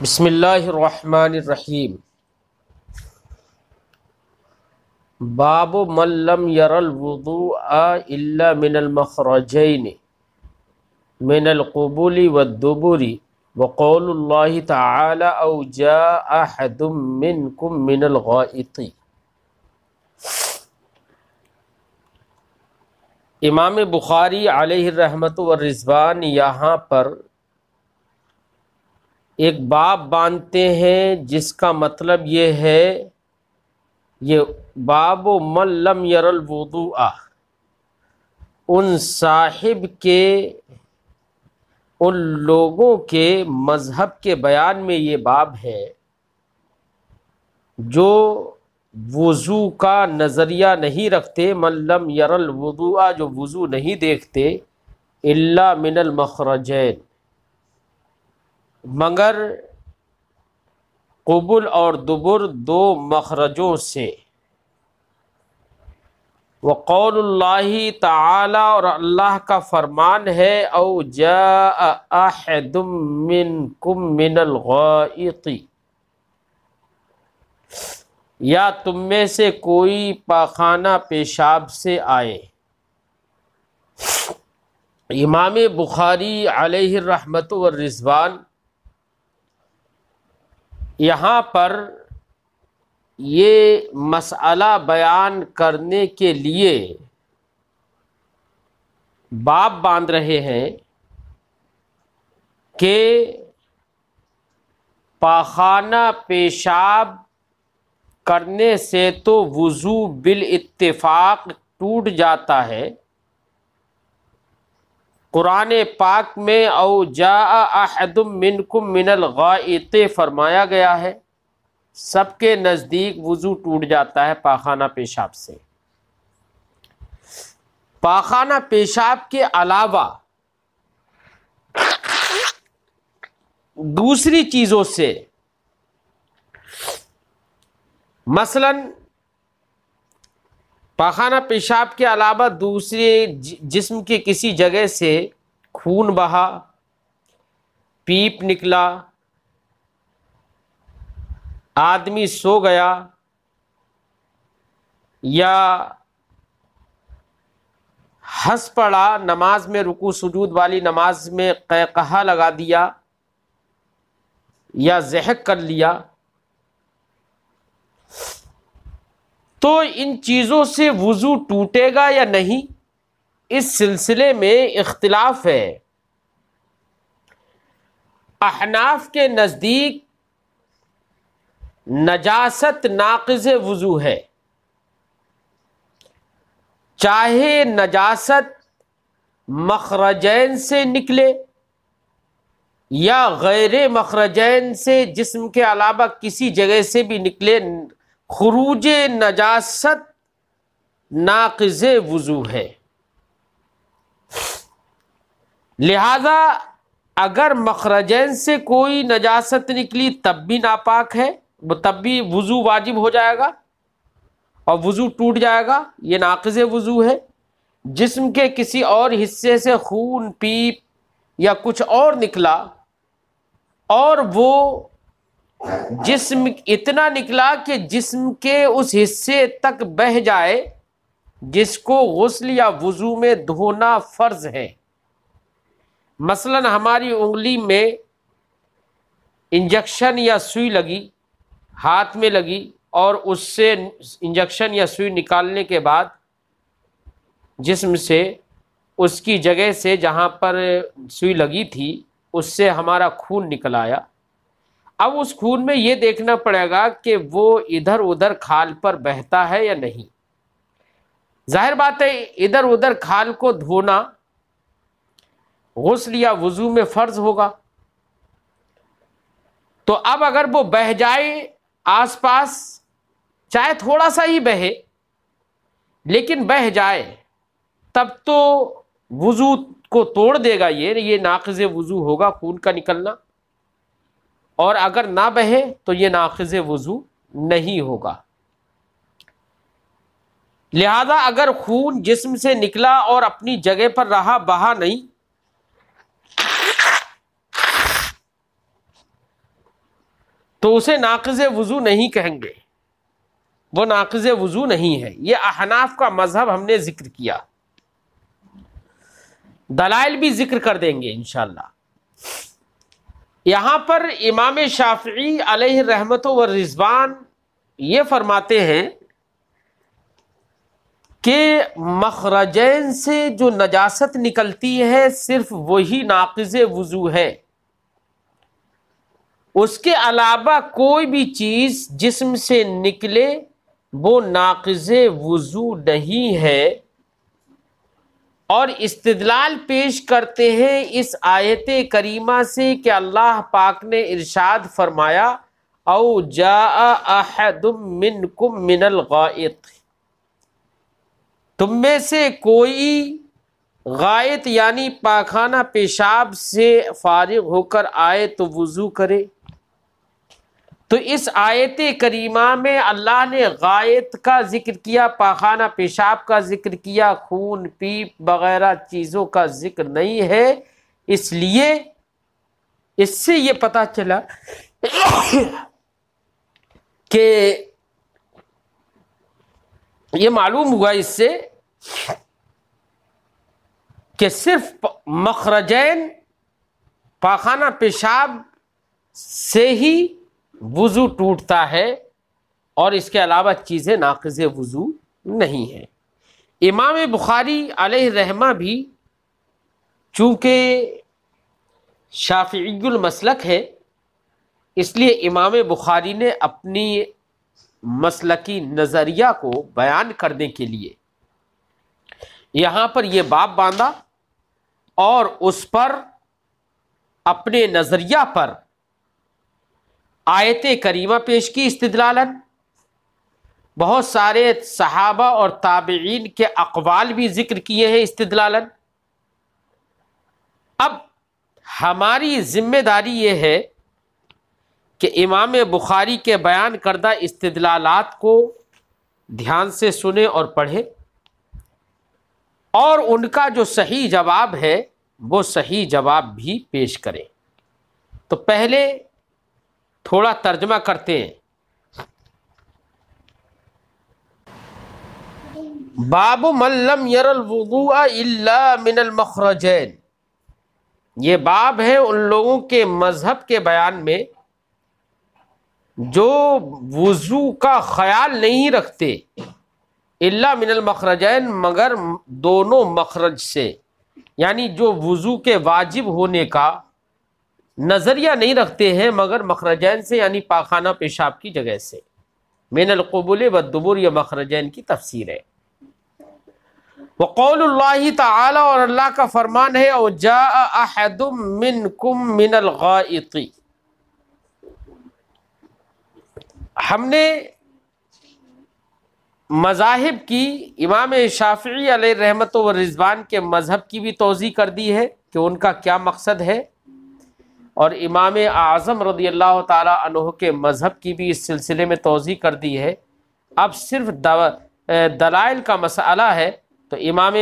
بسم اللہ الرحمن الرحیم۔ باب من لم یر الوضوء الا من المخرجین من القبول والدبر وقول اللہ تعالی او جاء احد منکم من الغائط۔ امام بخاری علیہ الرحمۃ والرضوان یہاں پر ایک باب باندھتے ہیں جس کا مطلب یہ ہے، یہ باب من لم یر الوضوء، ان صاحب کے، ان لوگوں کے مذہب کے بیان میں یہ باب ہے جو وضو کا نظریہ نہیں رکھتے، من لم یر الوضوء، جو وضو نہیں دیکھتے، الا من المخرجین، مگر قبل اور دبر دو مخرجوں سے، وقول اللہ تعالی، اور اللہ کا فرمان ہے، او جاء احد منکم من الغائط، یا تم میں سے کوئی پاخانہ پیشاب سے آئے۔ امام بخاری علیہ الرحمۃ والرضوان یہاں پر یہ مسئلہ بیان کرنے کے لیے باب باندھ رہے ہیں کہ پاخانہ پیشاب کرنے سے تو وضو بالاتفاق ٹوٹ جاتا ہے۔ قرآن پاک میں او جاء احد منکم من الغائط فرمایا گیا ہے، سب کے نزدیک وضو ٹوٹ جاتا ہے پاخانہ پیشاب سے۔ پاخانہ پیشاب کے علاوہ دوسری چیزوں سے، مثلا پاخانہ پیشاب کے علاوہ دوسرے جسم کے کسی جگہ سے خون بہا، پیپ نکلا، آدمی سو گیا، یا ہنس پڑا نماز میں، رکوع سجود والی نماز میں قہقہہ لگا دیا یا ضحک کر لیا، تو ان چیزوں سے وضو ٹوٹے گا یا نہیں، اس سلسلے میں اختلاف ہے۔ احناف کے نزدیک نجاست ناقض وضو ہے، چاہے نجاست مخرجین سے نکلے یا غیر مخرجین سے، جسم کے علاوہ کسی جگہ سے بھی نکلے، خروج نجاست ناقض وضو ہے۔ لہذا اگر مخرجین سے کوئی نجاست نکلی تب بھی ناپاک ہے، تب بھی وضو واجب ہو جائے گا اور وضو ٹوٹ جائے گا، یہ ناقض وضو ہے۔ جسم کے کسی اور حصے سے خون، پیپ یا کچھ اور نکلا، اور وہ جسم اتنا نکلا کہ جسم کے اس حصے تک بہہ جائے جس کو غسل یا وضو میں دھونا فرض ہے۔ مثلا ہماری انگلی میں انجیکشن یا سوئی لگی، ہاتھ میں لگی، اور اس سے انجیکشن یا سوئی نکالنے کے بعد جسم سے، اس کی جگہ سے جہاں پر سوئی لگی تھی، اس سے ہمارا خون نکل آیا۔ اب اس خون میں یہ دیکھنا پڑے گا کہ وہ ادھر ادھر کھال پر بہتا ہے یا نہیں۔ ظاہر بات ہے ادھر ادھر کھال کو دھونا غسل یا وضو میں فرض ہوگا، تو اب اگر وہ بہہ جائے آس پاس، چاہے تھوڑا سا ہی بہے لیکن بہہ جائے، تب تو وضو کو توڑ دے گا، یہ ناقض وضو ہوگا خون کا نکلنا، اور اگر نہ بہے تو یہ ناقض وضو نہیں ہوگا۔ لہذا اگر خون جسم سے نکلا اور اپنی جگہ پر رہا، بہا نہیں، تو اسے ناقض وضو نہیں کہیں گے، وہ ناقض وضو نہیں ہے۔ یہ احناف کا مذہب ہم نے ذکر کیا، دلائل بھی ذکر کر دیں گے انشاءاللہ۔ یہاں پر امام شافعی علیہ رحمت و رضوان یہ فرماتے ہیں کہ مخرجین سے جو نجاست نکلتی ہے صرف وہی ناقض وضو ہے، اس کے علاوہ کوئی بھی چیز جسم سے نکلے وہ ناقض وضو نہیں ہے۔ اور استدلال پیش کرتے ہیں اس آیت کریمہ سے کہ اللہ پاک نے ارشاد فرمایا او جاء احد منکم من الغائط، تم میں سے کوئی غائط یعنی پاخانہ پیشاب سے فارغ ہو کر آئے تو وضو کرے۔ تو اس آیت کریمہ میں اللہ نے غائط کا ذکر کیا، پاخانہ پیشاب کا ذکر کیا، خون پیپ وغیرہ چیزوں کا ذکر نہیں ہے۔ اس لیے اس سے یہ پتہ چلا کہ یہ معلوم ہوا اس سے کہ صرف مخرجین پاخانہ پیشاب سے ہی وضو ٹوٹتا ہے اور اس کے علاوہ چیزیں ناقض وضو نہیں ہیں۔ امام بخاری علیہ رحمہ بھی چونکہ شافعی المسلک ہے، اس لیے امام بخاری نے اپنی مسلکی نظریہ کو بیان کرنے کے لیے یہاں پر یہ باب باندھا اور اس پر اپنے نظریہ پر آیت کریمہ پیش کی استدلالاً، بہت سارے صحابہ اور تابعین کے اقوال بھی ذکر کیے ہیں استدلالاً۔ اب ہماری ذمہ داری یہ ہے کہ امام بخاری کے بیان کردہ استدلالات کو دھیان سے سنیں اور پڑھیں، اور ان کا جو صحیح جواب ہے وہ صحیح جواب بھی پیش کریں۔ تو پہلے تھوڑا ترجمہ کرتے ہیں۔ باب من لم یر الوضوء الا من المخرجین، یہ باب ہے ان لوگوں کے مذہب کے بیان میں جو وضو کا خیال نہیں رکھتے الا من المخرجین، مگر دونوں مخرج سے، یعنی جو وضو کے واجب ہونے کا نظریہ نہیں رکھتے ہیں مگر مخرجین سے یعنی پاخانہ پیشاب کی جگہ سے۔ من القبول والدبر یہ مخرجین کی تفسیر ہے۔ وقول اللہ تعالی، اور اللہ کا فرمان ہے او جاء احد منکم من الغائط۔ ہم نے مذاہب کی امام شافعی علیہ رحمت و رضوان کے مذہب کی بھی توضیح کر دی ہے کہ ان کا کیا مقصد ہے، اور امام اعظم رضی اللہ تعالی عنہ کے مذہب کی بھی اس سلسلے میں توضیح کر دی ہے۔ اب صرف دلائل کا مسئلہ ہے، تو امام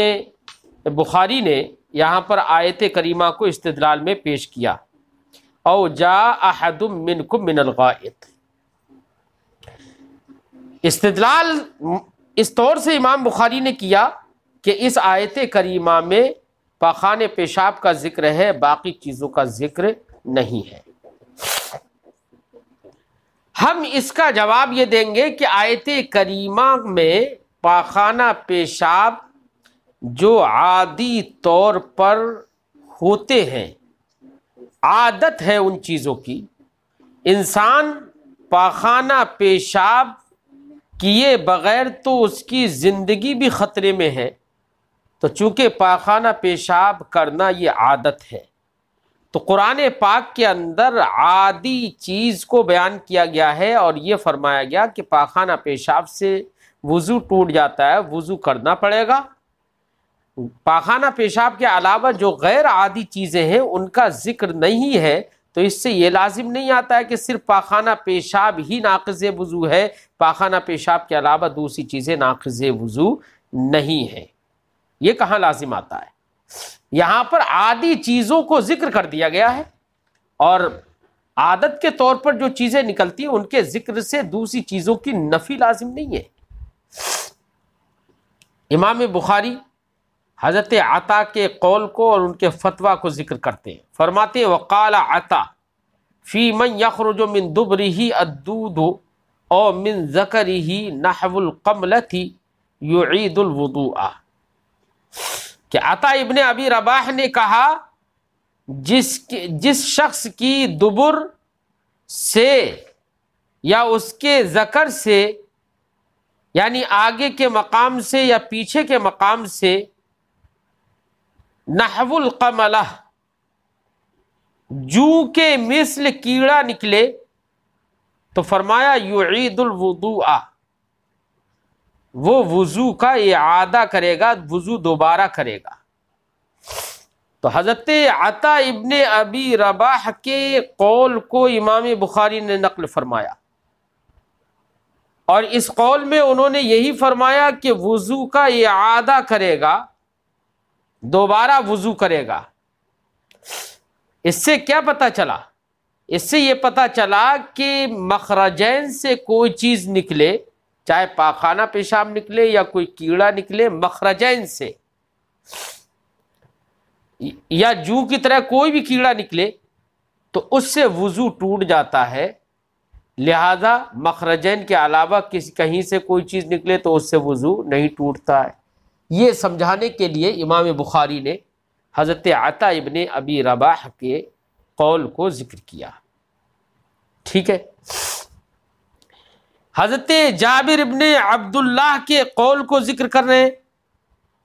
بخاری نے یہاں پر آیت کریمہ کو استدلال میں پیش کیا، او جاء احد منکم من الغائط۔ استدلال اس طور سے امام بخاری نے کیا کہ اس آیت کریمہ میں پاخانے پیشاب کا ذکر ہے، باقی چیزوں کا ذکر نہیں ہے۔ ہم اس کا جواب یہ دیں گے کہ آیت کریمہ میں پاخانہ پیشاب جو عادی طور پر ہوتے ہیں، عادت ہے ان چیزوں کی، انسان پاخانہ پیشاب کیے بغیر تو اس کی زندگی بھی خطرے میں ہے، تو چونکہ پاخانہ پیشاب کرنا یہ عادت ہے، تو قرآن پاک کے اندر عادی چیز کو بیان کیا گیا ہے اور یہ فرمایا گیا کہ پاخانہ پیشاب سے وضو ٹوٹ جاتا ہے، وضو کرنا پڑے گا۔ پاخانہ پیشاب کے علاوہ جو غیر عادی چیزیں ہیں ان کا ذکر نہیں ہے، تو اس سے یہ لازم نہیں آتا ہے کہ صرف پاخانہ پیشاب ہی ناقض وضو ہے، پاخانہ پیشاب کے علاوہ دوسری چیزیں ناقض وضو نہیں ہیں۔ یہ کہاں لازم آتا ہے؟ یہاں پر عادی چیزوں کو ذکر کر دیا گیا ہے، اور عادت کے طور پر جو چیزیں نکلتی ہیں ان کے ذکر سے دوسری چیزوں کی نفی لازم نہیں ہے۔ امام بخاری حضرت عطا کے قول کو اور ان کے فتویٰ کو ذکر کرتے ہیں، فرماتے ہیں وقال عطا فی من یخرج من دبرہ الدود او من ذکرہ نحو القملۃ یعید الوضوء، کہ عطا ابن ابی رباح نے کہا جس شخص کی دبر سے یا اس کے ذکر سے، یعنی آگے کے مقام سے یا پیچھے کے مقام سے، نحو القملہ جو کے مثل کیڑا نکلے، تو فرمایا یعید الوضوء، وہ وضو کا اعادہ کرے گا، وضو دوبارہ کرے گا۔ تو حضرت عطا ابن ابی رباح کے قول کو امام بخاری نے نقل فرمایا، اور اس قول میں انہوں نے یہی فرمایا کہ وضو کا اعادہ کرے گا، دوبارہ وضو کرے گا۔ اس سے کیا پتہ چلا؟ اس سے یہ پتہ چلا کہ مخرجین سے کوئی چیز نکلے، چاہے پاخانہ پیشاب نکلے یا کوئی کیڑا نکلے، مخرجین سے یا جو کی طرح کوئی بھی کیڑا نکلے تو اس سے وضو ٹوٹ جاتا ہے، لہذا مخرجین کے علاوہ کہیں سے کوئی چیز نکلے تو اس سے وضو نہیں ٹوٹتا ہے۔ یہ سمجھانے کے لیے امام بخاری نے حضرت عطا ابن ابی رباح کے قول کو ذکر کیا، ٹھیک ہے۔ حضرت جابر ابن عبداللہ کے قول کو ذکر کر رہے ہیں،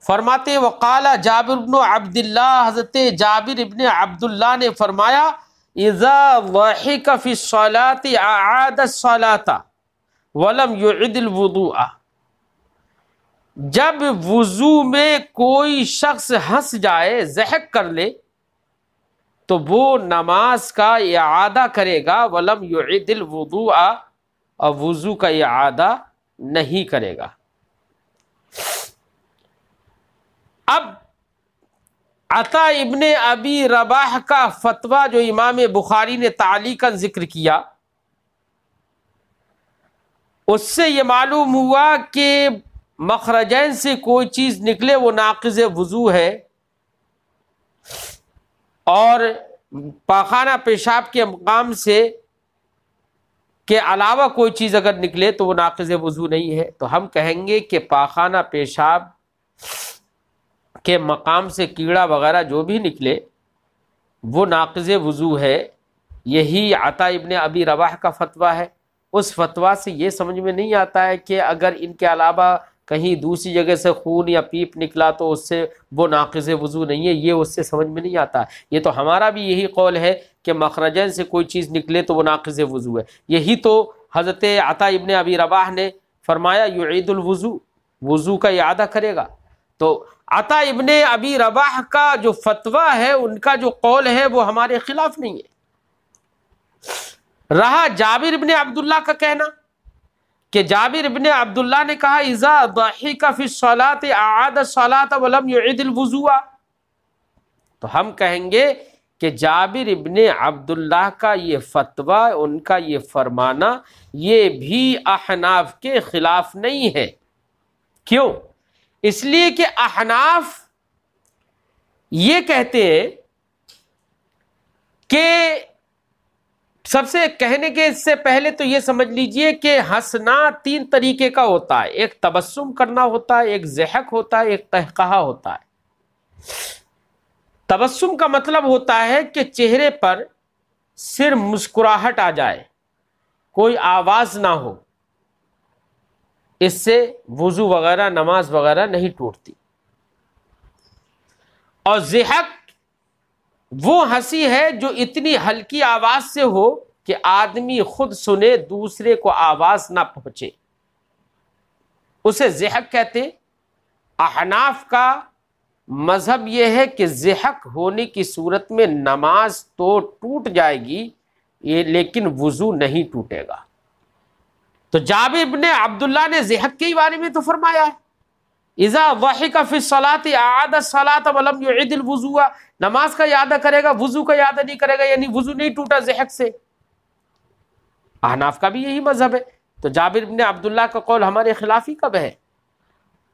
فرماتے وقال جابر بن عبداللہ، حضرت جابر ابن عبداللہ نے فرمایا اذا ضحک فی الصلاۃ اعاد الصلاۃ ولم یعد الوضوء، جب وضو میں کوئی شخص ہنس جائے، ضحک کر لے، تو وہ نماز کا اعادہ کرے گا، ولم یعد الوضوء، اور وضو کا اعادہ نہیں کرے گا۔ اب عطا ابن ابی رباح کا فتویٰ جو امام بخاری نے تعلیقاً ذکر کیا، اس سے یہ معلوم ہوا کہ مخرجین سے کوئی چیز نکلے وہ ناقض وضو ہے، اور پاخانہ پیشاب کے مقام سے کے علاوہ کوئی چیز اگر نکلے تو وہ ناقض وضو نہیں ہے۔ تو ہم کہیں گے کہ پاخانہ پیشاب کے مقام سے کیڑا وغیرہ جو بھی نکلے وہ ناقض وضو ہے۔ یہی عطا ابن ابی رباح کا فتویٰ ہے۔ اس فتویٰ سے یہ سمجھ میں نہیں آتا ہے کہ اگر ان کے علاوہ کہیں دوسری جگہ سے خون یا پیپ نکلا تو اس سے وہ ناقض وضو نہیں ہے، یہ اس سے سمجھ میں نہیں آتا۔ یہ تو ہمارا بھی یہی قول ہے کہ مخرجین سے کوئی چیز نکلے تو وہ ناقض وضو ہے۔ یہی تو حضرت عطا ابن ابی رباح نے فرمایا یعید الوضو، وضو کا اعادہ کرے گا۔ تو عطا ابن ابی رباح کا جو فتویٰ ہے، ان کا جو قول ہے، وہ ہمارے خلاف نہیں ہے۔ رہا جابر ابن عبداللہ کا کہنا کہ جابر ابن عبداللہ نے کہا اذا ضحک فی الصلاۃ اعاد الصلاۃ ولم یعد الوضوء، تو ہم کہیں گے کہ جابر ابن عبداللہ کا یہ فتویٰ، ان کا یہ فرمانا، یہ بھی احناف کے خلاف نہیں ہے۔ کیوں؟ اس لیے کہ احناف یہ کہتے ہیں کہ سب سے کہنے کے اس سے پہلے تو یہ سمجھ لیجئے کہ ہنسنا تین طریقے کا ہوتا ہے، ایک تبسم کرنا ہوتا ہے، ایک ضحک ہوتا ہے، ایک قہقہہ ہوتا ہے۔ تبسم کا مطلب ہوتا ہے کہ چہرے پر صرف مسکراہٹ آ جائے، کوئی آواز نہ ہو، اس سے وضو وغیرہ نماز وغیرہ نہیں ٹوٹتی۔ اور ضحک وہ ہنسی ہے جو اتنی ہلکی آواز سے ہو کہ آدمی خود سنے، دوسرے کو آواز نہ پہنچے، اسے ضحک کہتے۔ احناف کا مذہب یہ ہے کہ ضحک ہونے کی صورت میں نماز تو ٹوٹ جائے گی، لیکن وضو نہیں ٹوٹے گا۔ تو جابر ابن عبداللہ نے ضحک کے بارے میں تو فرمایا ہے اذا ضحک فی الصلاۃ اعاد الصلاۃ ولم یعد الوضوء، نماز کا اعادہ کرے گا، وضو کا اعادہ نہیں کرے گا، یعنی وضو نہیں ٹوٹا ضحک سے۔ احناف کا بھی یہی مذہب ہے. تو جابر بن عبداللہ کا قول ہمارے خلاف ہی کب ہے؟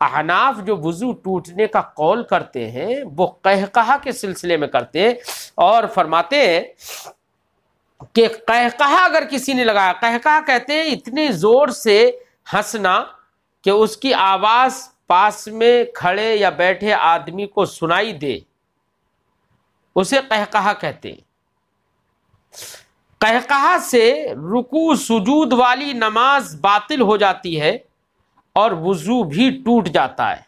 احناف جو وضو ٹوٹنے کا قول کرتے ہیں وہ قہقہہ کے سلسلے میں کرتے ہیں، اور فرماتے ہیں کہ قہقہہ اگر کسی نے لگایا، قہقہہ کہتے ہیں اتنے زور سے ہنسنا کہ اس کی آواز پاس میں کھڑے یا بیٹھے آدمی کو سنائی دے، اسے قہقہہ کہتے ہیں. قہقہہ سے رکوع سجود والی نماز باطل ہو جاتی ہے اور وضو بھی ٹوٹ جاتا ہے.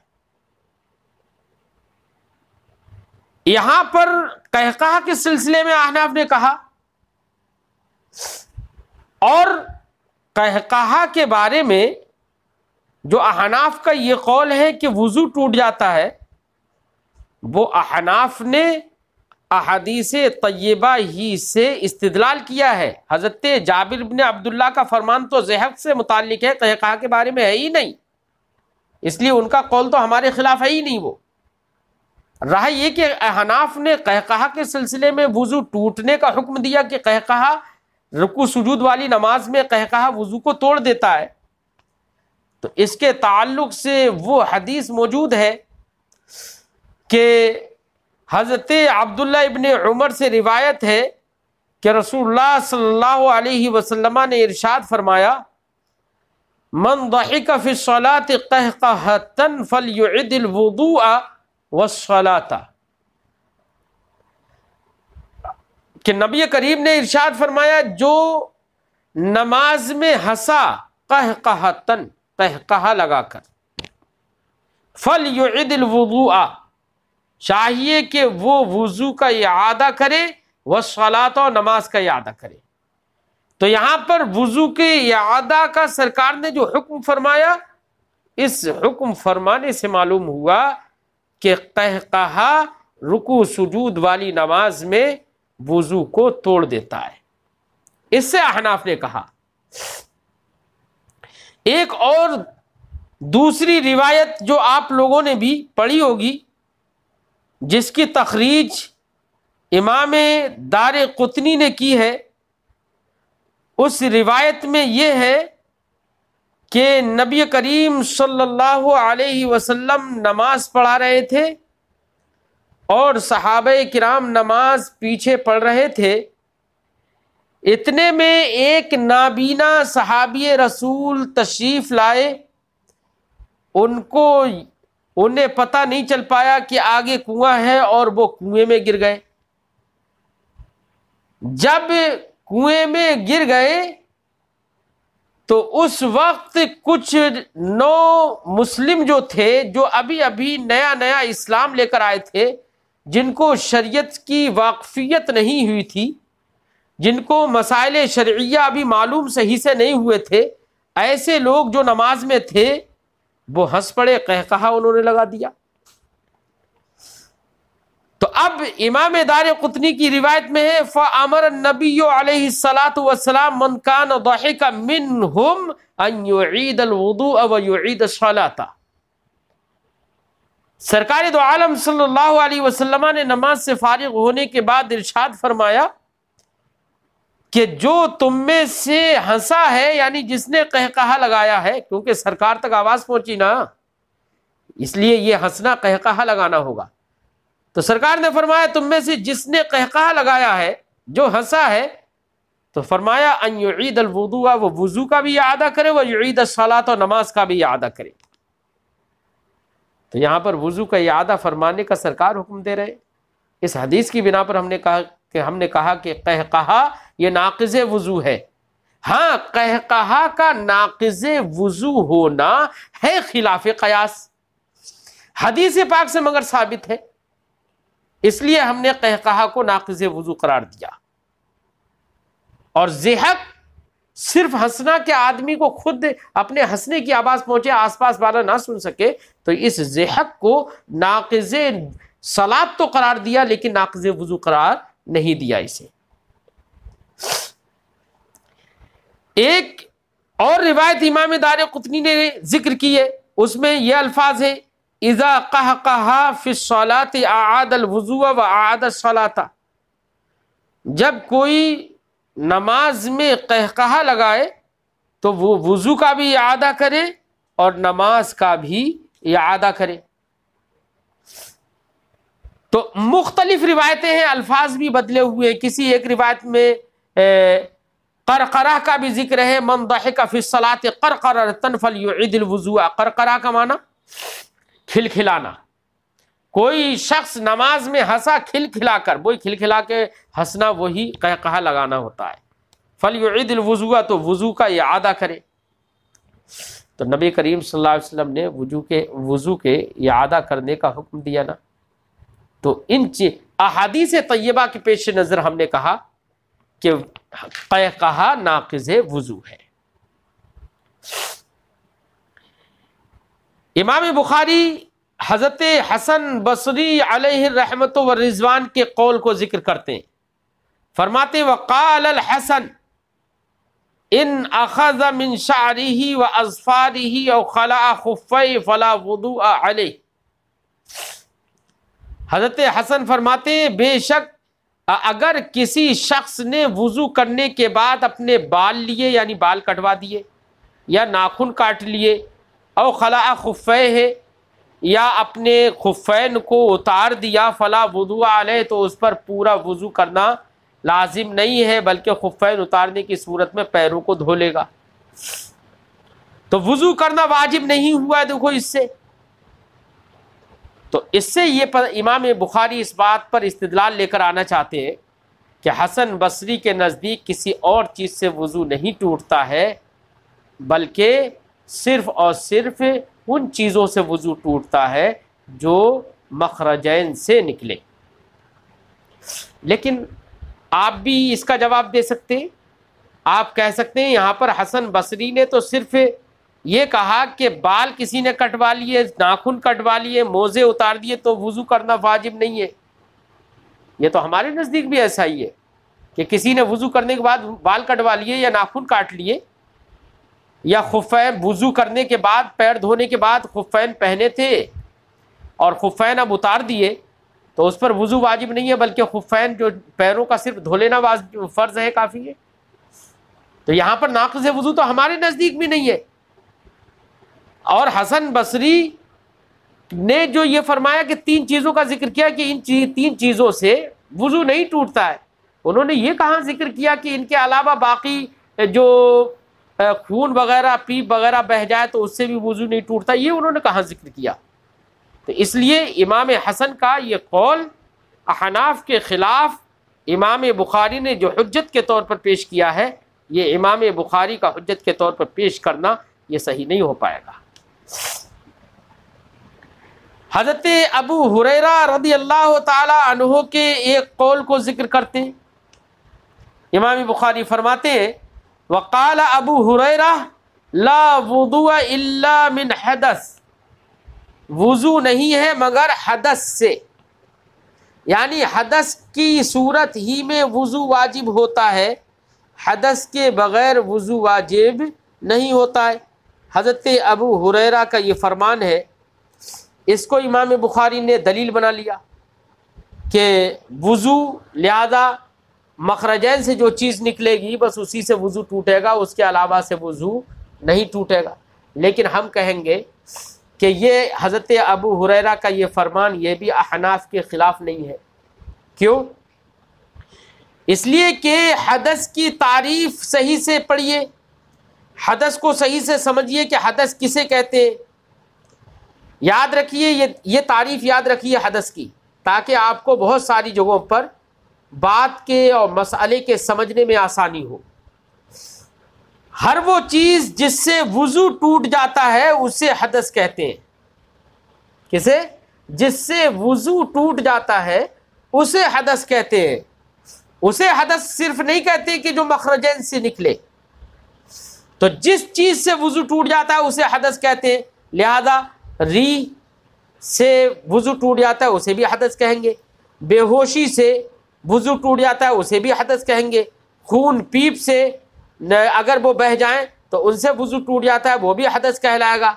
یہاں پر قہقہہ کے سلسلے میں احناف نے کہا، اور قہقہہ کے بارے میں جو احناف کا یہ قول ہے کہ وضو ٹوٹ جاتا ہے، وہ احناف نے احادیث طیبہ ہی سے استدلال کیا ہے. حضرت جابر بن عبداللہ کا فرمان تو ضحک سے متعلق ہے، قہقہہ کے بارے میں ہے ہی نہیں، اس لیے ان کا قول تو ہمارے خلاف ہے ہی نہیں. وہ رہا یہ کہ احناف نے قہقہہ کے سلسلے میں وضو ٹوٹنے کا حکم دیا کہ قہقہہ رکوع سجود والی نماز میں قہقہہ وضو کو توڑ دیتا ہے، تو اس کے تعلق سے وہ حدیث موجود ہے کہ حضرت عبداللہ ابن عمر سے روایت ہے کہ رسول اللہ صلی اللہ علیہ وسلم نے ارشاد فرمایا، من ضحک فی الصلاة قہقہۃ فلیعد الوضوء والصلاة، کہ نبی کریم نے ارشاد فرمایا جو نماز میں ہنسا قہقہۃ، قہقہہ لگا کر، فلیعد الوضوء، چاہیے کہ وہ وضو کا اعادہ کرے، والصلاۃ، اور نماز کا اعادہ کرے. تو یہاں پر وضو کے اعادہ کا سرکار نے جو حکم فرمایا، اس حکم فرمانے سے معلوم ہوا کہ قہقہہ رکوع سجود والی نماز میں وضو کو توڑ دیتا ہے. اس سے احناف نے کہا. ایک اور دوسری روایت جو آپ لوگوں نے بھی پڑھی ہوگی، جس کی تخریج امام دار قطنی نے کی ہے، اس روایت میں یہ ہے کہ نبی کریم صلی اللہ علیہ وسلم نماز پڑھا رہے تھے اور صحابہ کرام نماز پیچھے پڑھ رہے تھے. اتنے میں ایک نابینا صحابی رسول تشریف لائے، انہیں پتہ نہیں چل پایا کہ آگے کنواں ہے اور وہ کنویں میں گر گئے. جب کنویں میں گر گئے تو اس وقت کچھ نو مسلم جو تھے، جو ابھی ابھی نیا نیا اسلام لے کر آئے تھے، جن کو شریعت کی واقفیت نہیں ہوئی تھی، جن کو مسائل شرعیہ ابھی معلوم صحیح سے نہیں ہوئے تھے، ایسے لوگ جو نماز میں تھے وہ ہنس پڑے، قہقہہ انہوں نے لگا دیا. تو اب امام دار قطنی کی روایت میں ہے، فَأَمَرَ النَّبِيُّ عَلَيْهِ الصَّلَاةُ وَالسَّلَامُ مَنْ كَانَ ضَحِكَ مِنْهُمْ أَنْ يُعِيدَ الْوُضُوءَ وَيُعِيدَ الصَّلَاةَ. سرکار دو عالم صلی اللہ علیہ وسلم نے نماز سے فارغ ہونے کے بعد ارشاد فرمایا کہ جو تم میں سے ہنسا ہے، یعنی جس نے قہقہہ لگایا ہے، کیونکہ سرکار تک آواز پہنچی نا، اس لیے یہ ہنسنا قہقہہ لگانا ہوگا. تو سرکار نے فرمایا تم میں سے جس نے قہقہہ لگایا ہے، جو ہنسا ہے، تو فرمایا ان یعید الوضوء، وہ وضو کا بھی اعادہ کرے، ویعید الصلاۃ، اور نماز کا بھی اعادہ کرے. تو یہاں پر وضو کا اعادہ فرمانے کا سرکار حکم دے رہے. اس حدیث کی بنا پر ہم نے کہا کہ قہقہہ یہ ناقض وضو ہے. ہاں، قہقہہ کا ناقض وضو ہونا ہے خلاف قیاس، حدیث پاک سے مگر ثابت ہے، اس لیے ہم نے قہقہہ کو ناقض وضو قرار دیا. اور ضحک صرف ہنسنا کہ آدمی کو خود اپنے ہنسنے کی آواز پہنچے، آس پاس والا نہ سن سکے، تو اس ضحک کو ناقض صلاۃ تو قرار دیا لیکن ناقض وضو قرار نہیں دیا اسے. ایک اور روایت امام دار قطنی نے ذکر کی ہے، اس میں یہ الفاظ ہیں، اذا قہقہ فی الصلاۃ اعاد الوضوء واعاد الصلاۃ. جب کوئی نماز میں قہقہا لگائے تو وہ وضو کا بھی اعادہ کرے اور نماز کا بھی اعادہ کرے۔ تو مختلف روایتیں ہیں، الفاظ بھی بدلے ہوئے ہیں۔ کسی ایک روایت میں قرقرہ کا بھی ذکر ہے، من ضحک فی الصلاۃ قرقرۃ فلیعد الوضوء۔ قرقرہ کا معنی کھلکھلانا، کوئی شخص نماز میں ہنسا کھلکھلا کر، وہی کھلکھلا کے ہنسنا وہی قہقہا لگانا ہوتا ہے۔ فلیعد الوضوء، تو وضو کا اعادہ کرے۔ تو نبی کریم صلی اللہ علیہ وسلم نے وضو کے اعادہ کرنے کا حکم دیا نا۔ تو ان احادیث طیبہ کے پیش نظر ہم نے کہا کہ قہقہا ناقض وضو ہے۔ امام بخاری حضرت حسن بصری علیہ الرحمۃ والرضوان کے قول کو ذکر کرتے ہیں، فرماتے وقال الحسن ان اخذ من شعره واظفاره او خلع خفيه فلا وضوء علیہ۔ حضرت حسن فرماتے ہیں بے شک اگر کسی شخص نے وضو کرنے کے بعد اپنے بال لیے، یعنی بال کٹوا دیے یا ناخن کاٹ لیے، او خلع خفیہ، یا اپنے خفین کو اتار دیا، فلا وضوء علیہ، تو اس پر پورا وضو کرنا لازم نہیں ہے، بلکہ خفین اتارنے کی صورت میں پیروں کو دھو لے گا۔ تو وضو کرنا واجب نہیں ہوا ہے۔ دیکھو اس سے، تو اس سے یہ امام بخاری اس بات پر استدلال لے کر آنا چاہتے ہیں کہ حسن بصری کے نزدیک کسی اور چیز سے وضو نہیں ٹوٹتا ہے، بلکہ صرف اور صرف ان چیزوں سے وضو ٹوٹتا ہے جو مخرجین سے نکلے۔ لیکن آپ بھی اس کا جواب دے سکتے ہیں، آپ کہہ سکتے ہیں یہاں پر حسن بصری نے تو صرف یہ کہا کہ بال کسی نے کٹوا لیے، ناخن کٹوا لیے، موزے اتار دیے تو وضو کرنا واجب نہیں ہے۔ یہ تو ہمارے نزدیک بھی ایسا ہی ہے کہ کسی نے وضو کرنے کے بعد بال کٹوا لیے یا ناخن کاٹ لیے، یا خفین وضو کرنے کے بعد پیر دھونے کے بعد خفین پہنے تھے اور خفین اب اتار دیے، تو اس پر وضو واجب نہیں ہے، بلکہ خفین جو پیروں کا صرف دھو لینا فرض ہے، کافی ہے۔ تو یہاں پر ناقض وضو تو ہمارے نزدیک بھی نہیں ہے۔ اور حسن بصری نے جو یہ فرمایا کہ تین چیزوں کا ذکر کیا کہ ان تین چیزوں سے وضو نہیں ٹوٹتا ہے، انہوں نے یہ کہاں ذکر کیا کہ ان کے علاوہ باقی جو خون وغیرہ پیپ وغیرہ بہہ جائے تو اس سے بھی وضو نہیں ٹوٹتا، یہ انہوں نے کہاں ذکر کیا؟ تو اس لیے امام حسن کا یہ قول احناف کے خلاف امام بخاری نے جو حجت کے طور پر پیش کیا ہے، یہ امام بخاری کا حجت کے طور پر پیش کرنا یہ صحیح نہیں ہو پائے گا۔ حضرت ابو ہریرہ رضی اللہ تعالی عنہ کے ایک قول کو ذکر کرتے ہیں، امام بخاری فرماتے ہیں وقال ابو ہریرہ لا وضوء الا من حدث، وضو نہیں ہے مگر حدث سے، یعنی حدث کی صورت ہی میں وضو واجب ہوتا ہے، حدث کے بغیر وضو واجب نہیں ہوتا ہے۔ حضرت ابو ہریرہ کا یہ فرمان ہے، اس کو امام بخاری نے دلیل بنا لیا کہ وضو لہذا مخرجین سے جو چیز نکلے گی بس اسی سے وضو ٹوٹے گا، اس کے علاوہ سے وضو نہیں ٹوٹے گا۔ لیکن ہم کہیں گے کہ یہ حضرت ابو ہریرہ کا یہ فرمان یہ بھی احناف کے خلاف نہیں ہے۔ کیوں؟ اس لیے کہ حدث کی تعریف صحیح سے پڑھیے، حدث کو صحیح سے سمجھیے کہ حدث کسے کہتے ہیں۔ یاد رکھیے، یہ تعریف یاد رکھیے حدث کی، تاکہ آپ کو بہت ساری جگہوں پر بات کے اور مسئلے کے سمجھنے میں آسانی ہو۔ ہر وہ چیز جس سے وضو ٹوٹ جاتا ہے اسے حدث کہتے ہیں۔ کسے؟ جس سے وضو ٹوٹ جاتا ہے اسے حدث کہتے ہیں۔ اسے حدث صرف نہیں کہتے کہ جو مخرجین سے نکلے، تو جس چیز سے وضو ٹوٹ جاتا ہے اسے حدث کہتے ہیں۔ لہذا ری سے وضو ٹوٹ جاتا ہے اسے بھی حدث کہیں گے، بے ہوشی سے وضو ٹوٹ جاتا ہے اسے بھی حدث کہیں گے، خون پیپ سے اگر وہ بہہ جائیں تو ان سے وضو ٹوٹ جاتا ہے وہ بھی حدث کہلائے گا۔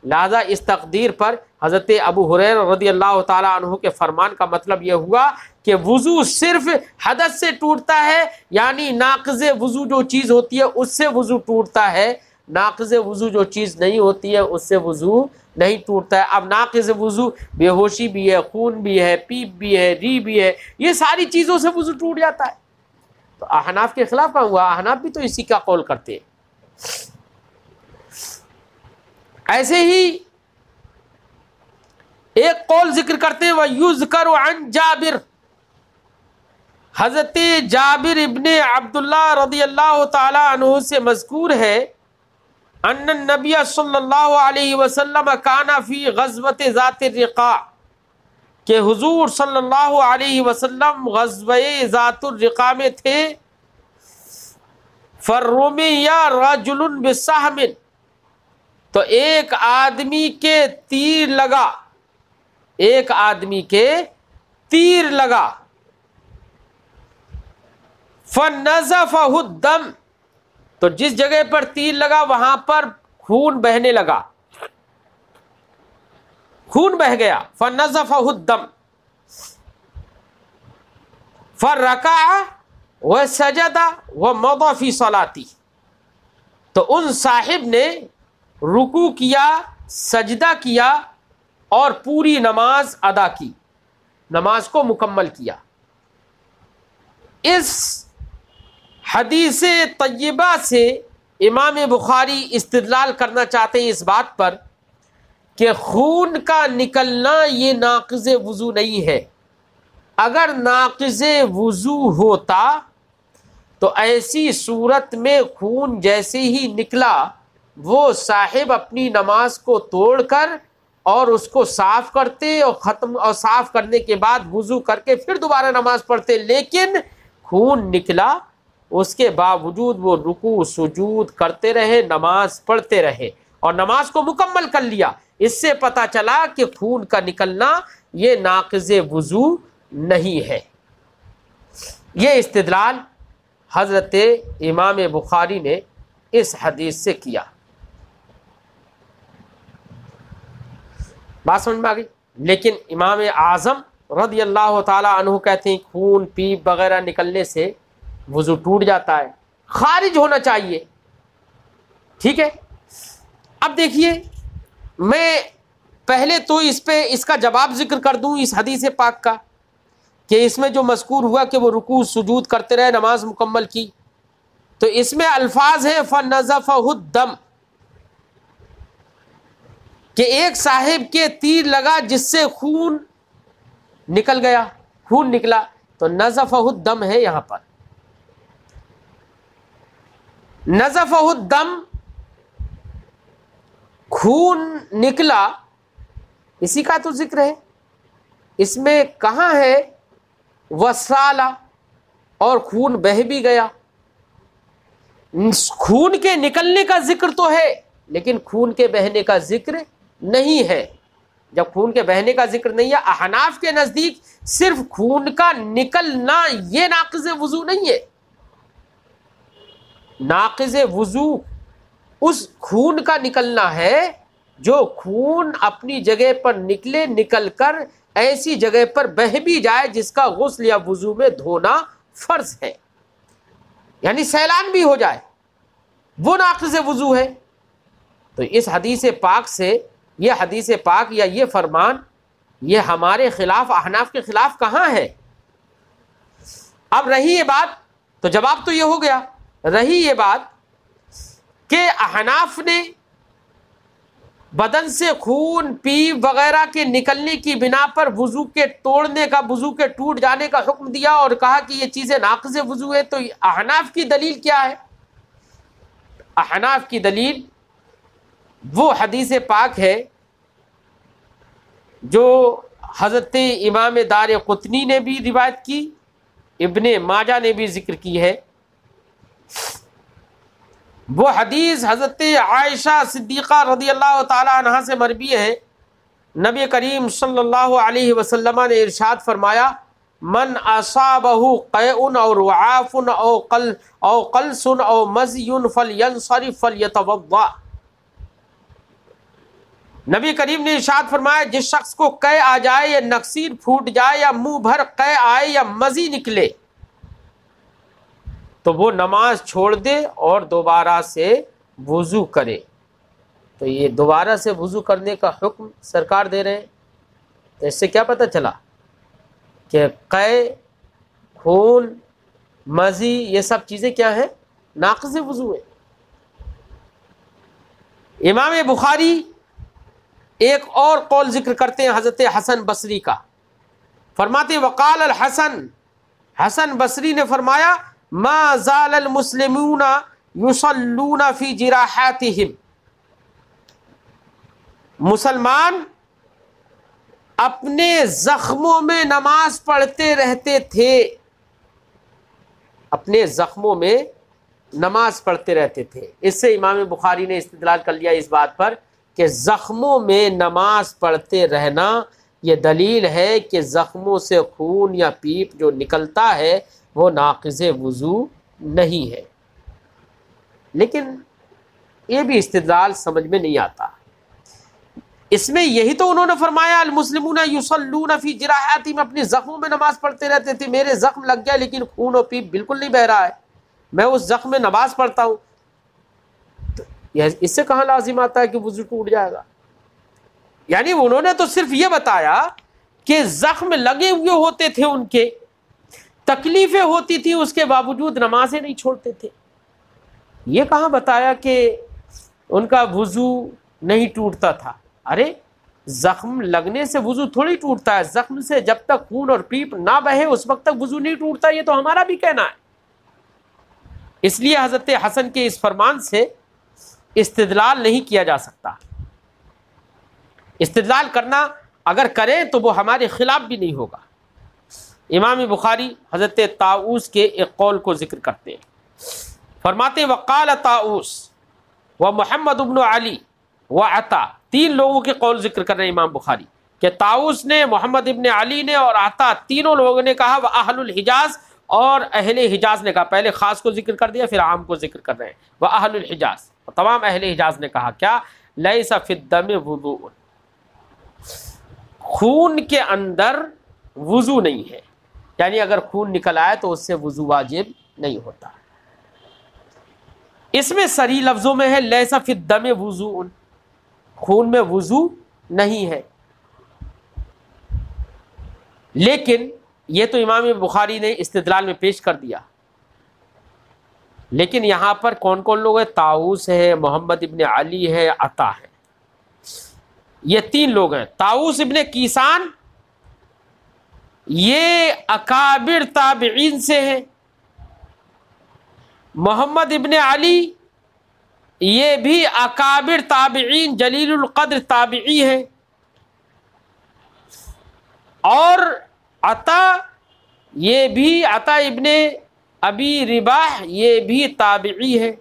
لہذا اس تقدیر پر حضرت ابو ہریرہ رضی اللہ تعالی عنہ کے فرمان کا مطلب یہ ہوا کہ وضو صرف حدث سے ٹوٹتا ہے، یعنی ناقض وضو جو چیز ہوتی ہے اس سے وضو ٹوٹتا ہے، ناقض وضو جو چیز نہیں ہوتی ہے اس سے وضو نہیں ٹوٹتا ہے۔ اب ناقض وضو بے ہوشی بھی ہے، خون بھی ہے، پیپ بھی ہے، ری بھی ہے، یہ ساری چیزوں سے وضو ٹوٹ جاتا ہے۔ تو احناف کے خلاف کہاں ہوا؟ احناف بھی تو اسی کا قول کرتے ہیں۔ ایسے ہی ایک قول ذکر کرتے ہیں وَيُذْكَرُ عَنْ جابر، حضرت جابر ابن عبداللہ رضی اللہ تعالی عنہ سے مذکور ہے ان النبی صلی اللہ علیہ وسلم کان فی غزوۃ ذات الرقاع، کہ حضور صلی اللہ علیہ وسلم غزوہ ذات الرقاع میں تھے۔ فرمی رجل بسہم، تو ایک آدمی کے تیر لگا، ایک آدمی کے تیر لگا۔ فنزفہ الدم، تو جس جگہ پر تیر لگا وہاں پر خون بہنے لگا، خون بہ گیا۔ فنزفہ الدم فرکع وسجد ومضى في صلاتی، تو ان صاحب نے رکوع کیا، سجدہ کیا اور پوری نماز ادا کی، نماز کو مکمل کیا۔ اس حدیث طیبہ سے امام بخاری استدلال کرنا چاہتے ہیں اس بات پر کہ خون کا نکلنا یہ ناقض وضو نہیں ہے۔ اگر ناقض وضو ہوتا تو ایسی صورت میں خون جیسے ہی نکلا وہ صاحب اپنی نماز کو توڑ کر اور اس کو صاف کرتے اور صاف کرنے کے بعد وضو کر کے پھر دوبارہ نماز پڑھتے، لیکن خون نکلا اس کے باوجود وہ رکوع سجود کرتے رہے، نماز پڑھتے رہے اور نماز کو مکمل کر لیا۔ اس سے پتہ چلا کہ خون کا نکلنا یہ ناقض وضو نہیں ہے۔ یہ استدلال حضرت امام بخاری نے اس حدیث سے کیا۔ بات سمجھ میں آ گئی؟ لیکن امام اعظم رضی اللہ تعالی عنہ کہتے ہیں خون پیپ وغیرہ نکلنے سے وضو ٹوٹ جاتا ہے، خارج ہونا چاہیے۔ ٹھیک ہے، اب دیکھیے میں پہلے تو اس کا جواب ذکر کر دوں اس حدیث پاک کا کہ اس میں جو مذکور ہوا کہ وہ رکوع سجود کرتے رہے، نماز مکمل کی، تو اس میں الفاظ ہیں فنزفہ الدم، کہ ایک صاحب کے تیر لگا جس سے خون نکل گیا، خون نکلا، تو نزفہ الدم ہے یہاں پر۔ نزفہ الدم، خون نکلا، اسی کا تو ذکر ہے۔ اس میں کہاں ہے وسالہ، اور خون بہہ بھی گیا۔ خون کے نکلنے کا ذکر تو ہے لیکن خون کے بہنے کا ذکر نہیں ہے۔ جب خون کے بہنے کا ذکر نہیں ہے، احناف کے نزدیک صرف خون کا نکلنا یہ ناقض وضو نہیں ہے۔ ناقض وضو اس خون کا نکلنا ہے جو خون اپنی جگہ پر نکلے، نکل کر ایسی جگہ پر بہہ بھی جائے جس کا غسل یا وضو میں دھونا فرض ہے، یعنی سیلان بھی ہو جائے، وہ ناقض وضو ہے۔ تو اس حدیث پاک سے یہ حدیث پاک یا یہ فرمان یہ ہمارے خلاف، احناف کے خلاف کہاں ہے؟ اب رہی یہ بات، تو جواب تو یہ ہو گیا، رہی یہ بات کہ احناف نے بدن سے خون پیپ وغیرہ کے نکلنے کی بنا پر وضو کے توڑنے کا، وضو کے ٹوٹ جانے کا حکم دیا اور کہا کہ یہ چیزیں ناقض وضو ہے۔ تو احناف کی دلیل کیا ہے؟ احناف کی دلیل وہ حدیث پاک ہے جو حضرت امام دار قطنی نے بھی روایت کی، ابن ماجہ نے بھی ذکر کی ہے۔ وہ حدیث حضرت عائشہ صدیقہ رضی اللہ تعالی عنہا سے مروی ہے، نبی کریم صلی اللہ علیہ وسلم نے ارشاد فرمایا من اصابہ قیء او رعاف او قلس او مزی فلینصرف فلیتوضا، نبی کریم نے ارشاد فرمایا جس شخص کو قے آ جائے یا نکسیر پھوٹ جائے یا منہ بھر قے آئے یا مزی نکلے تو وہ نماز چھوڑ دے اور دوبارہ سے وضو کرے۔ تو یہ دوبارہ سے وضو کرنے کا حکم سرکار دے رہے ہیں۔ تو اس سے کیا پتہ چلا کہ قے، خون، مزی یہ سب چیزیں کیا ہیں؟ ناقض وضو ہے۔ امام بخاری ایک اور قول ذکر کرتے ہیں حضرت حسن بصری کا، فرماتے وقال الحسن، حسن بصری نے فرمایا ما زال المسلمون یصلون فی جراحاتہم، مسلمان اپنے زخموں میں نماز پڑھتے رہتے تھے، اپنے زخموں میں نماز پڑھتے رہتے تھے۔ اس سے امام بخاری نے استدلال کر لیا اس بات پر کہ زخموں میں نماز پڑھتے رہنا یہ دلیل ہے کہ زخموں سے خون یا پیپ جو نکلتا ہے وہ ناقض وضو نہیں ہے۔ لیکن یہ بھی استدلال سمجھ میں نہیں آتا۔ اس میں یہی تو انہوں نے فرمایا المسلمون یصلون فی جراحاتہم، اپنے زخموں میں نماز پڑھتے رہتے تھے، میرے زخم لگ گیا لیکن خون و پیپ بالکل نہیں بہہ رہا ہے، میں اس زخم میں نماز پڑھتا ہوں، تو اس سے کہاں لازم آتا ہے کہ وضو ٹوٹ جائے گا؟ یعنی انہوں نے تو صرف یہ بتایا کہ زخم لگے ہوئے ہوتے تھے، ان کے تکلیفیں ہوتی تھی، اس کے باوجود نمازیں نہیں چھوڑتے تھے۔ یہ کہاں بتایا کہ ان کا وضو نہیں ٹوٹتا تھا؟ ارے زخم لگنے سے وضو تھوڑی ٹوٹتا ہے، زخم سے جب تک خون اور پیپ نہ بہے اس وقت تک وضو نہیں ٹوٹتا، یہ تو ہمارا بھی کہنا ہے۔ اس لیے حضرت حسن کے اس فرمان سے استدلال نہیں کیا جا سکتا۔ استدلال کرنا اگر کریں تو وہ ہمارے خلاف بھی نہیں ہوگا۔ امام بخاری حضرت طاؤس کے ایک قول کو ذکر کرتے ہیں، فرماتے وقال طاؤس و محمد بن علی و عطا، تین لوگوں کے قول ذکر کر رہے ہیں امام بخاری کہ طاؤس نے، محمد ابن علی نے اور عطا، تینوں لوگوں نے کہا وَأَهْلُ الْحِجَاز، اور اہل حجاز نے کہا، پہلے خاص کو ذکر کر دیا پھر عام کو ذکر کر رہے ہیں، وَأَهْلُ الْحِجَاز، تمام اہل حجاز نے کہا کیا؟ لَيْسَ فِي الدَّمِ وُضُوءٌ، خون کے اندر وضو نہیں ہے، یعنی اگر خون نکل آئے تو اس سے وضو واجب نہیں ہوتا۔ اس میں صریح لفظوں میں ہے لیس فی الدم وضوء، خون میں وضو نہیں ہے، لیکن یہ تو امام بخاری نے استدلال میں پیش کر دیا۔ لیکن یہاں پر کون کون لوگ ہیں؟ طاؤس ہے، محمد ابن علی ہے، عطا ہے، یہ تین لوگ ہیں۔ طاؤس ابن کیسان یہ اکابر تابعین سے ہیں، محمد ابن علی یہ بھی اکابر تابعین جلیل القدر تابعی ہیں، اور عطا یہ بھی، عطا ابن ابی رباح یہ بھی تابعی ہے۔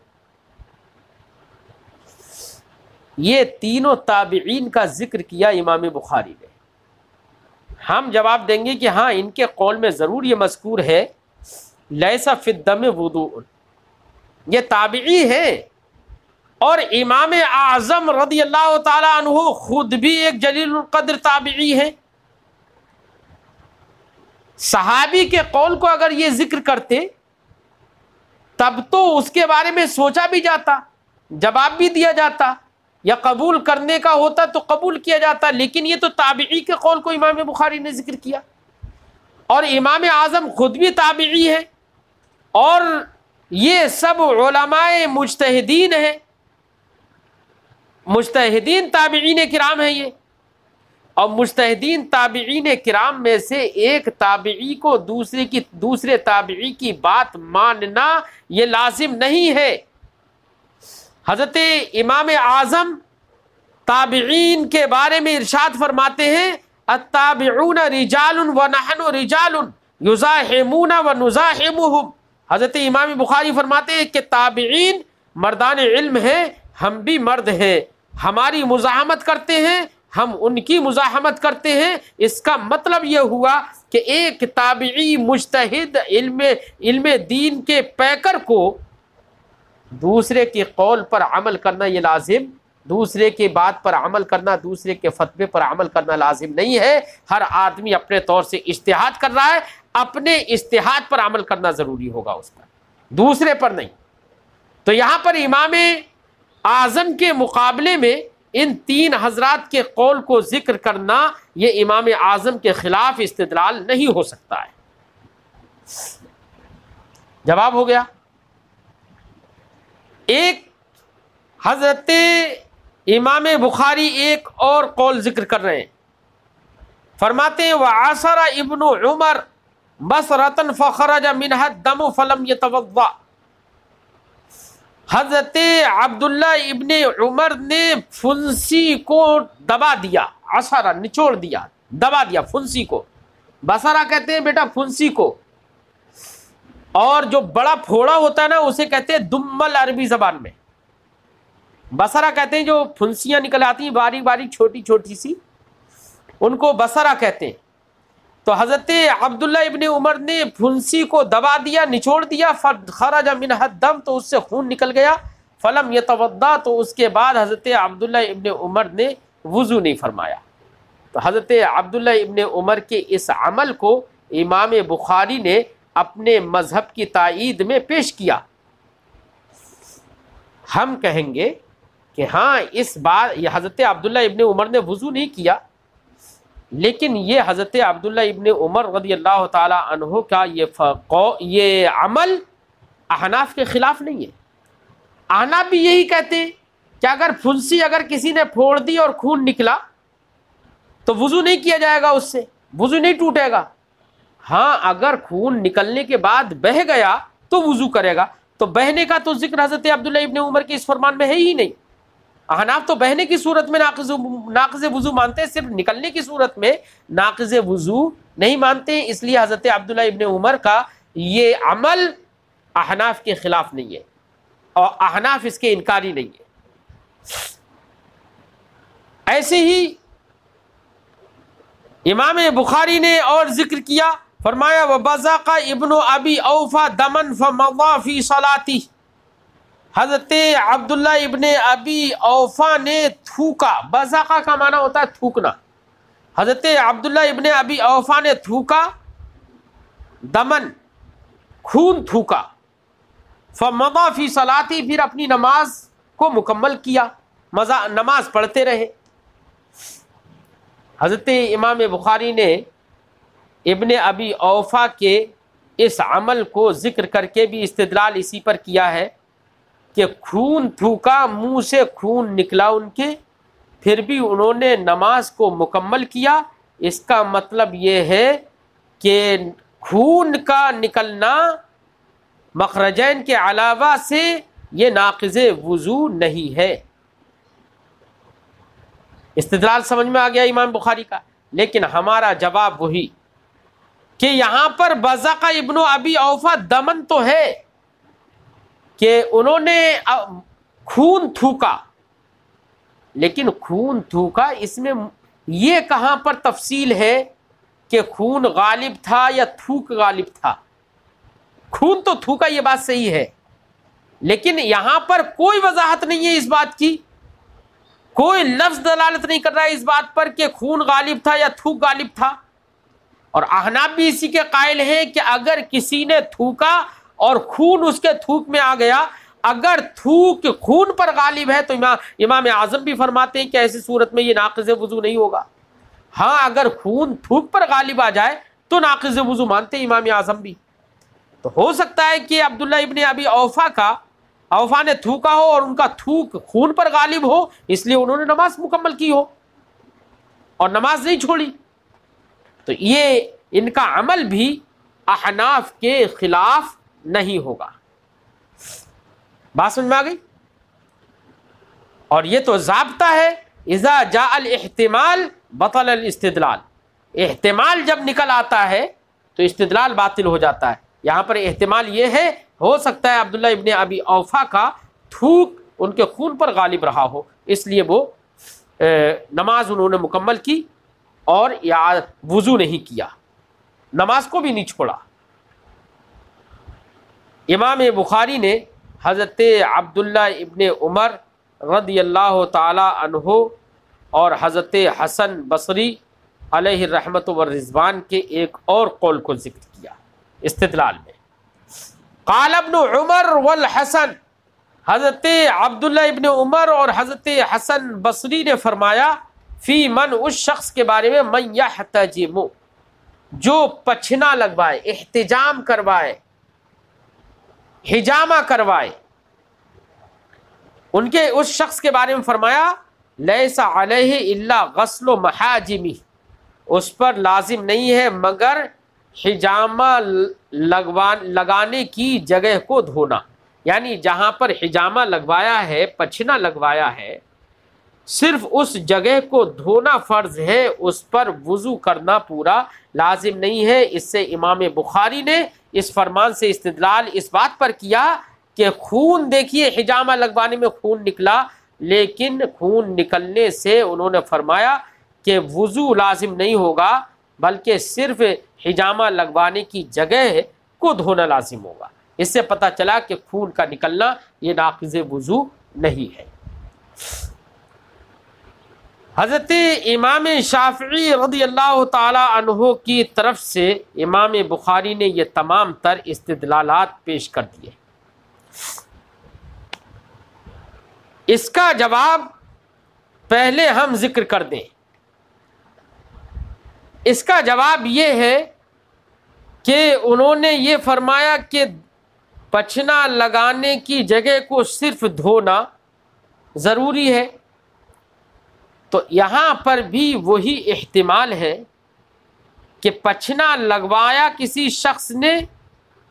یہ تینوں تابعین کا ذکر کیا امام بخاری نے۔ ہم جواب دیں گے کہ ہاں ان کے قول میں ضرور یہ مذکور ہے لیس فی الدم وضوء، یہ تابعی ہیں، اور امام اعظم رضی اللہ تعالی عنہ خود بھی ایک جلیل القدر تابعی ہیں۔ صحابی کے قول کو اگر یہ ذکر کرتے تب تو اس کے بارے میں سوچا بھی جاتا، جواب بھی دیا جاتا، یا قبول کرنے کا ہوتا تو قبول کیا جاتا، لیکن یہ تو تابعی کے قول کو امام بخاری نے ذکر کیا، اور امام اعظم خود بھی تابعی ہے، اور یہ سب علماء مجتہدین ہیں، مجتہدین تابعین کرام ہیں یہ، اور مجتہدین تابعین کرام میں سے ایک تابعی کو دوسرے تابعی کی بات ماننا یہ لازم نہیں ہے۔ حضرت امام اعظم تابعین کے بارے میں ارشاد فرماتے ہیں التابعون رجال ونحن رجال یزاحمون ونزاحمهم، حضرت امام بخاری فرماتے ہیں کہ تابعین مردان علم ہیں، ہم بھی مرد ہیں، ہماری مزاحمت کرتے ہیں، ہم ان کی مزاحمت کرتے ہیں۔ اس کا مطلب یہ ہوا کہ ایک تابعی مجتہد علم دین کے پیکر کو دوسرے کے قول پر عمل کرنا یہ لازم دوسرے کی بات پر عمل کرنا، دوسرے کے فتوے پر عمل کرنا لازم نہیں ہے. ہر آدمی اپنے طور سے اجتہاد کر رہا ہے، اپنے اجتہاد پر عمل کرنا ضروری ہوگا اس پر، دوسرے پر نہیں. تو یہاں پر امام اعظم کے مقابلے میں ان تین حضرات کے قول کو ذکر کرنا یہ امام اعظم کے خلاف استدلال نہیں ہو سکتا ہے. جواب ہو گیا. ایک حضرت امام بخاری ایک اور قول ذکر کر رہے ہیں، فرماتے ہیں وعاصر ابن عمر بصرة فخرج منها الدم فلم يتوضأ. حضرت عبداللہ ابن عمر نے پھنسی کو دبا دیا، عصرہ نچوڑ دیا، دبا دیا پھنسی کو. بصرہ کہتے ہیں بیٹا پھنسی کو، اور جو بڑا پھوڑا ہوتا ہے نا اسے کہتے ہیں دمل عربی زبان میں. بصرہ کہتے ہیں جو پھنسیاں نکل آتی ہیں باریک باریک چھوٹی چھوٹی سی، ان کو بصرہ کہتے ہیں. تو حضرت عبداللہ ابن عمر نے پھنسی کو دبا دیا، نچوڑ دیا، فخرج منها الدم، تو اس سے خون نکل گیا. فلم یتوضا، تو اس کے بعد حضرت عبداللہ ابن عمر نے وضو نہیں فرمایا. تو حضرت عبداللہ ابن عمر کے اس عمل کو امام بخاری نے اپنے مذہب کی تائید میں پیش کیا. ہم کہیں گے کہ ہاں اس بات، یہ حضرت عبداللہ ابن عمر نے وضو نہیں کیا، لیکن یہ حضرت عبداللہ ابن عمر رضی اللہ تعالی عنہ کا یہ عمل احناف کے خلاف نہیں ہے. احناف بھی یہی کہتے ہیں کہ اگر پھنسی اگر کسی نے پھوڑ دی اور خون نکلا تو وضو نہیں کیا جائے گا، اس سے وضو نہیں ٹوٹے گا. ہاں اگر خون نکلنے کے بعد بہہ گیا تو وضو کرے گا. تو بہنے کا تو ذکر حضرت عبداللہ ابن عمر کے اس فرمان میں ہے ہی نہیں. احناف تو بہنے کی صورت میں ناقض وضو مانتے ہیں، صرف نکلنے کی صورت میں ناقض وضو نہیں مانتے ہیں. اس لیے حضرت عبداللہ ابن عمر کا یہ عمل احناف کے خلاف نہیں ہے اور احناف اس کے انکاری نہیں ہے. ایسے ہی امام بخاری نے اور ذکر کیا، فرمایا وَبَزَقَ ابن ابی اوفا دمن فمضى فی صلاتی. حضرت عبداللہ ابن ابی اوفا نے تھوکا، بزاقہ کا معنی ہوتا ہے تھوکنا. حضرت عبداللہ ابن ابی اوفا نے تھوکا، دمن خون تھوکا، فمضى فی صلاتی، پھر اپنی نماز کو مکمل کیا، نماز پڑھتے رہے. حضرت امام بخاری نے ابن ابی اوفا کے اس عمل کو ذکر کر کے بھی استدلال اسی پر کیا ہے کہ خون تھوکا، منہ سے خون نکلا ان کے، پھر بھی انہوں نے نماز کو مکمل کیا. اس کا مطلب یہ ہے کہ خون کا نکلنا مخرجین کے علاوہ سے یہ ناقض وضو نہیں ہے. استدلال سمجھ میں آ گیا امام بخاری کا. لیکن ہمارا جواب وہی کہ یہاں پر بزق ابن ابی اوفا دمن تو ہے کہ انہوں نے خون تھوکا، لیکن خون تھوکا اس میں یہ کہاں پر تفصیل ہے کہ خون غالب تھا یا تھوک غالب تھا. خون تو تھوکا، یہ بات صحیح ہے، لیکن یہاں پر کوئی وضاحت نہیں ہے اس بات کی، کوئی لفظ دلالت نہیں کر رہا ہے اس بات پر کہ خون غالب تھا یا تھوک غالب تھا. اور احناف بھی اسی کے قائل ہیں کہ اگر کسی نے تھوکا اور خون اس کے تھوک میں آ گیا، اگر تھوک خون پر غالب ہے تو امام اعظم بھی فرماتے ہیں کہ ایسی صورت میں یہ ناقض وضو نہیں ہوگا. ہاں اگر خون تھوک پر غالب آ جائے تو ناقض وضو مانتے ہیں امام اعظم بھی. تو ہو سکتا ہے کہ عبداللہ ابن ابی اوفا نے تھوکا ہو اور ان کا تھوک خون پر غالب ہو، اس لیے انہوں نے نماز مکمل کی ہو اور نماز نہیں چھوڑی. تو یہ ان کا عمل بھی احناف کے خلاف نہیں ہوگا. بات سمجھ میں آ گئی؟ اور یہ تو ضابطہ ہے، اذا جاء الاحتمال بطل الاستدلال. احتمال جب نکل آتا ہے تو استدلال باطل ہو جاتا ہے. یہاں پر احتمال یہ ہے، ہو سکتا ہے عبداللہ ابن ابی اوفا کا تھوک ان کے خون پر غالب رہا ہو، اس لیے وہ نماز انہوں نے مکمل کی اور یا وضو نہیں کیا، نماز کو بھی نہیں چھوڑا. امام بخاری نے حضرت عبداللہ ابن عمر رضی اللہ تعالی عنہ اور حضرت حسن بصری علیہ الرحمت والرضوان کے ایک اور قول کو ذکر کیا استدلال میں. قال ابن عمر والحسن، حضرت عبداللہ ابن عمر اور حضرت حسن بصری نے فرمایا فی من، اس شخص کے بارے میں، من یحتجم، جو پچھنا لگوائے، احتجام کروائے، حجامہ کروائے، ان کے اس شخص کے بارے میں فرمایا لیس علیہ الا غسل محاجمہ، اس پر لازم نہیں ہے مگر حجامہ لگانے کی جگہ کو دھونا. یعنی جہاں پر حجامہ لگوایا ہے، پچھنا لگوایا ہے، صرف اس جگہ کو دھونا فرض ہے، اس پر وضو کرنا پورا لازم نہیں ہے. اس سے امام بخاری نے اس فرمان سے استدلال اس بات پر کیا کہ خون، دیکھیے حجامہ لگوانے میں خون نکلا، لیکن خون نکلنے سے انہوں نے فرمایا کہ وضو لازم نہیں ہوگا، بلکہ صرف حجامہ لگوانے کی جگہ کو دھونا لازم ہوگا. اس سے پتہ چلا کہ خون کا نکلنا یہ ناقض وضو نہیں ہے. حضرت امام شافعی رضی اللہ تعالی عنہ کی طرف سے امام بخاری نے یہ تمام تر استدلالات پیش کر دیے. اس کا جواب پہلے ہم ذکر کر دیں. اس کا جواب یہ ہے کہ انہوں نے یہ فرمایا کہ پچھنا لگانے کی جگہ کو صرف دھونا ضروری ہے، تو یہاں پر بھی وہی احتمال ہے کہ پچھنا لگوایا کسی شخص نے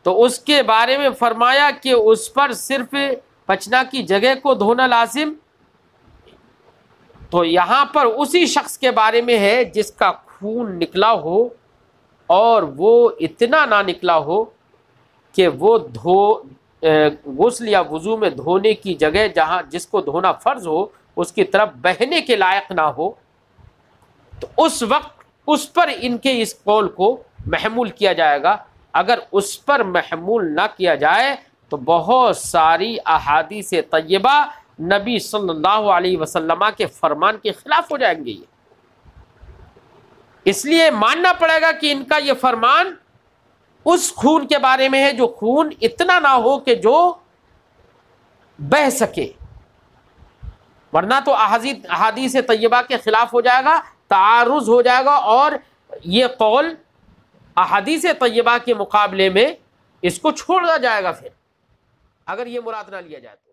تو اس کے بارے میں فرمایا کہ اس پر صرف پچھنا کی جگہ کو دھونا لازم، تو یہاں پر اسی شخص کے بارے میں ہے جس کا خون نکلا ہو اور وہ اتنا نہ نکلا ہو کہ وہ غسل یا وضو میں دھونے کی جگہ جہاں جس کو دھونا فرض ہو اس کی طرف بہنے کے لائق نہ ہو، تو اس وقت اس پر ان کے اس قول کو محمول کیا جائے گا. اگر اس پر محمول نہ کیا جائے تو بہت ساری احادیث طیبہ نبی صلی اللہ علیہ وسلم کے فرمان کے خلاف ہو جائیں گے. اس لیے ماننا پڑے گا کہ ان کا یہ فرمان اس خون کے بارے میں ہے جو خون اتنا نہ ہو کہ جو بہہ سکے، ورنہ تو احادیث طیبہ کے خلاف ہو جائے گا، تعارض ہو جائے گا، اور یہ قول احادیث طیبہ کے مقابلے میں اس کو چھوڑا جائے گا پھر اگر یہ مراد نہ لیا جائے تو.